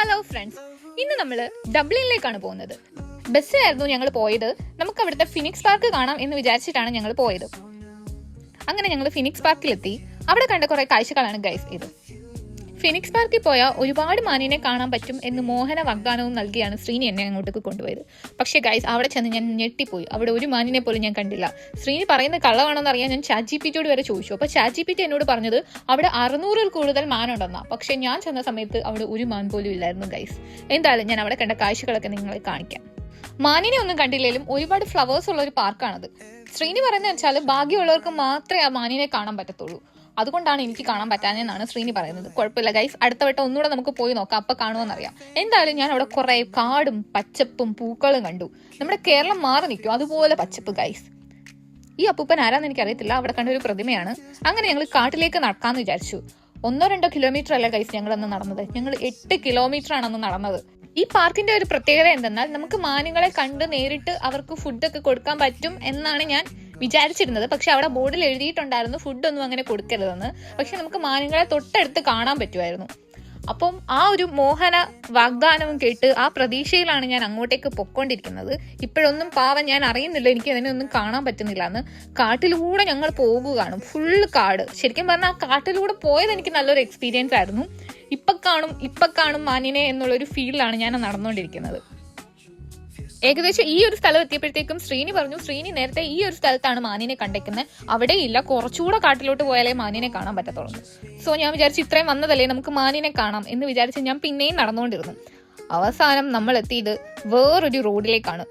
Hello friends, ഇന്ന് നമ്മൾ ഡബ്ലിനിലേക്കാണ് പോകുന്നത്. ബസ്സിലായിരുന്നു ഞങ്ങൾ പോയത്. നമുക്ക് അവിടുത്തെ ഫിനിക്സ് പാർക്ക് കാണാം എന്ന് വിചാരിച്ചിട്ടാണ് ഞങ്ങൾ പോയത്. അങ്ങനെ ഞങ്ങൾ ഫിനിക്സ് പാർക്കിലെത്തി. അവിടെ കണ്ട കുറെ കാഴ്ചകളാണ് ഗൈസ് ഇത്. ഫിനിക്സ് പാർക്കിൽ പോയാൽ ഒരുപാട് മാനിനെ കാണാൻ പറ്റും എന്ന് മോഹന വാഗ്ദാനവും നൽകിയാണ് ശ്രീനി എന്നെ അങ്ങോട്ടേക്ക് കൊണ്ടുപോയത്. പക്ഷേ ഗൈസ്, അവിടെ ചെന്ന് ഞാൻ ഞെട്ടിപ്പോയി. അവിടെ ഒരു മാനിനെ പോലും ഞാൻ കണ്ടില്ല. ശ്രീനി പറയുന്ന കള്ളമാണെന്ന് അറിയാൻ ഞാൻ ChatGPT വരെ ചോദിച്ചു. അപ്പോൾ ChatGPT എന്നോട് പറഞ്ഞത് അവിടെ 600-ൽ കൂടുതൽ മാനുണ്ടെന്നാ. പക്ഷെ ഞാൻ ചെന്ന സമയത്ത് അവിടെ ഒരു മാൻ പോലും ഇല്ലായിരുന്നു ഗൈസ്. എന്തായാലും ഞാൻ അവിടെ കണ്ട കാഴ്ചകളൊക്കെ നിങ്ങളെ കാണിക്കാം. മാനിനെ ഒന്നും കണ്ടില്ലെങ്കിലും ഒരുപാട് ഫ്ലവേഴ്സ് ഉള്ള ഒരു പാർക്കാണത്. ശ്രീനി പറയുന്നത് വെച്ചാൽ ഭാഗ്യമുള്ളവർക്ക് മാത്രമേ ആ മാനിനെ കാണാൻ പറ്റത്തുള്ളൂ. അതുകൊണ്ടാണ് എനിക്ക് കാണാൻ പറ്റാഞ്ഞെന്നാണ് ശ്രീനി പറയുന്നത്. കുഴപ്പമില്ല ഗൈസ്, അടുത്ത വട്ടം ഒന്നുകൂടെ നമുക്ക് പോയി നോക്കാം, അപ്പൊ കാണുമെന്നറിയാം. എന്തായാലും ഞാൻ അവിടെ കുറെ കാടും പച്ചപ്പും പൂക്കളും കണ്ടു. നമ്മുടെ കേരളം മാറി നിൽക്കും അതുപോലെ പച്ചപ്പ് ഗൈസ്. ഈ അപ്പൂപ്പൻ ആരാന്ന് എനിക്കറിയത്തില്ല. അവിടെ കണ്ട ഒരു പ്രതിമയാണ്. അങ്ങനെ ഞങ്ങൾ കാട്ടിലേക്ക് നടക്കാന്ന് വിചാരിച്ചു. 1-2 കിലോമീറ്റർ അല്ല ഗൈസ് ഞങ്ങൾ അന്ന് നടന്നത്. ഞങ്ങൾ 8 കിലോമീറ്റർ ആണ് അന്ന് നടന്നത്. ഈ പാർക്കിന്റെ ഒരു പ്രത്യേകത എന്തെന്നാൽ നമുക്ക് മാനുകളെ കണ്ട് നേരിട്ട് അവർക്ക് ഫുഡൊക്കെ കൊടുക്കാൻ പറ്റും എന്നാണ് ഞാൻ വിചാരിച്ചിരുന്നത്. പക്ഷെ അവിടെ ബോർഡിൽ എഴുതിയിട്ടുണ്ടായിരുന്നു ഫുഡൊന്നും അങ്ങനെ കൊടുക്കരുതെന്ന്. പക്ഷെ നമുക്ക് മാനുകളെ തൊട്ടടുത്ത് കാണാൻ പറ്റുമായിരുന്നു. അപ്പം ആ ഒരു മോഹന വാഗ്ദാനവും കേട്ട് ആ പ്രതീക്ഷയിലാണ് ഞാൻ അങ്ങോട്ടേക്ക് പൊക്കോണ്ടിരിക്കുന്നത്. ഇപ്പോഴൊന്നും പാവം ഞാൻ അറിയുന്നില്ല, എനിക്ക് അതിനൊന്നും കാണാൻ പറ്റുന്നില്ല എന്ന്. കാട്ടിലൂടെ ഞങ്ങൾ പോകുകയാണ്, ഫുള്ള് കാട്. ശരിക്കും പറഞ്ഞാൽ ആ കാട്ടിലൂടെ പോയത് എനിക്ക് നല്ലൊരു എക്സ്പീരിയൻസ് ആയിരുന്നു. ഇപ്പൊ കാണും മാനിനെ എന്നുള്ളൊരു ഫീലിലാണ് ഞാൻ നടന്നുകൊണ്ടിരിക്കുന്നത്. ഏകദേശം ഈ ഒരു സ്ഥലം എത്തിയപ്പോഴത്തേക്കും ശ്രീനി പറഞ്ഞു, ശ്രീനി നേരത്തെ ഈ ഒരു സ്ഥലത്താണ് മാനിനെ കണ്ടേക്കുന്നത്, അവിടെ ഇല്ല, കുറച്ചുകൂടെ കാട്ടിലോട്ട് പോയാലേ മാനിനെ കാണാൻ പറ്റത്തുള്ളൂ. സോ ഞാൻ വിചാരിച്ചു ഇത്രയും വന്നതല്ലേ നമുക്ക് മാനിനെ കാണാം എന്ന് വിചാരിച്ച് ഞാൻ പിന്നെയും നടന്നുകൊണ്ടിരുന്നു. അവസാനം നമ്മൾ എത്തിയത് വേറൊരു റോഡിലേക്കാണ്.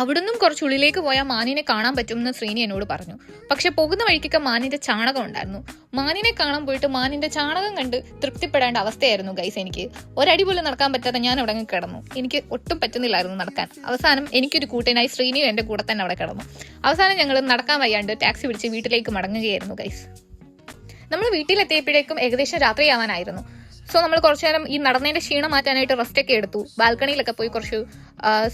അവിടുന്നും കുറച്ചുള്ളിലേക്ക് പോയാൽ മാനിനെ കാണാൻ പറ്റുമെന്ന് ശ്രീനി എന്നോട് പറഞ്ഞു. പക്ഷെ പോകുന്ന വഴിക്കൊക്കെ മാനിന്റെ ചാണകം ഉണ്ടായിരുന്നു. മാനിനെ കാണാൻ പോയിട്ട് മാനിന്റെ ചാണകം കണ്ട് തൃപ്തിപ്പെടേണ്ട അവസ്ഥയായിരുന്നു ഗൈസ്. എനിക്ക് ഒരടി പോലും നടക്കാൻ പറ്റാതെ ഞാൻ അവിടെ കിടന്നു. എനിക്ക് ഒട്ടും പറ്റുന്നില്ലായിരുന്നു നടക്കാൻ. അവസാനം എനിക്കൊരു കൂട്ടിനായി ശ്രീനിയും എന്റെ കൂടെ തന്നെ അവിടെ കിടന്നു. അവസാനം ഞങ്ങൾ നടക്കാൻ വയ്യാണ്ട് ടാക്സി പിടിച്ച് വീട്ടിലേക്ക് മടങ്ങുകയായിരുന്നു ഗൈസ്. നമ്മൾ വീട്ടിലെത്തിയപ്പോഴേക്കും ഏകദേശം രാത്രിയാവാനായിരുന്നു. സോ നമ്മൾ കുറച്ചു നേരം ഈ നടന്നതിന്റെ ക്ഷീണം മാറ്റാനായിട്ട് റെസ്റ്റ് ഒക്കെ എടുത്തു. ബാൽക്കണിയിലൊക്കെ പോയി കുറച്ച്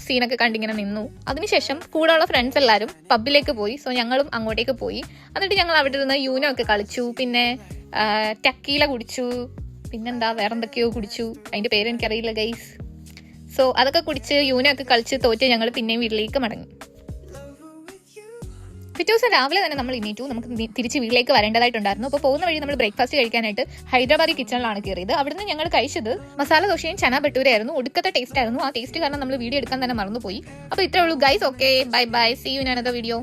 സീനൊക്കെ കണ്ടിങ്ങനെ നിന്നു. അതിനുശേഷം കൂടെയുള്ള ഫ്രണ്ട്സ് എല്ലാവരും പബ്ബിലേക്ക് പോയി. സോ ഞങ്ങളും അങ്ങോട്ടേക്ക് പോയി. എന്നിട്ട് ഞങ്ങൾ അവിടെ ഇരുന്ന് യൂനോ ഒക്കെ കളിച്ചു. പിന്നെ ടക്കീല കുടിച്ചു. പിന്നെന്താ വേറെന്തൊക്കെയോ കുടിച്ചു, അതിന്റെ പേര് എനിക്കറിയില്ല ഗൈസ്. സോ അതൊക്കെ കുടിച്ച് യൂനോ ഒക്കെ കളിച്ച് തോറ്റ് ഞങ്ങൾ പിന്നെയും വീട്ടിലേക്ക് മടങ്ങി. പിറ്റേ ദിവസം രാവിലെ തന്നെ നമ്മൾ എണീറ്റു. നമുക്ക് തിരിച്ച് വീട്ടിലേക്ക് വരേണ്ടതായിട്ടുണ്ടായിരുന്നു. അപ്പോൾ പോകുന്ന വഴി നമ്മൾ ബ്രേക്ക്ഫാസ്റ്റ് കഴിക്കാനായിട്ട് ഹൈദരാബാദി കിച്ചണിലാണ് കയറിയത്. അവിടുന്ന് ഞങ്ങൾ കഴിച്ചത് മസാല ദോശയും ചന ഭട്ടൂരയായിരുന്നു. ഒടുക്കത്തെ ടേസ്റ്റ് ആയിരുന്നു. ആ ടേസ്റ്റ് കാരണം നമ്മൾ വീഡിയോ എടുക്കാൻ തന്നെ മറന്നുപോയി. അപ്പോൾ ഇത്രേ ഉള്ളൂ guys. Okay, bye bye, see you in another video.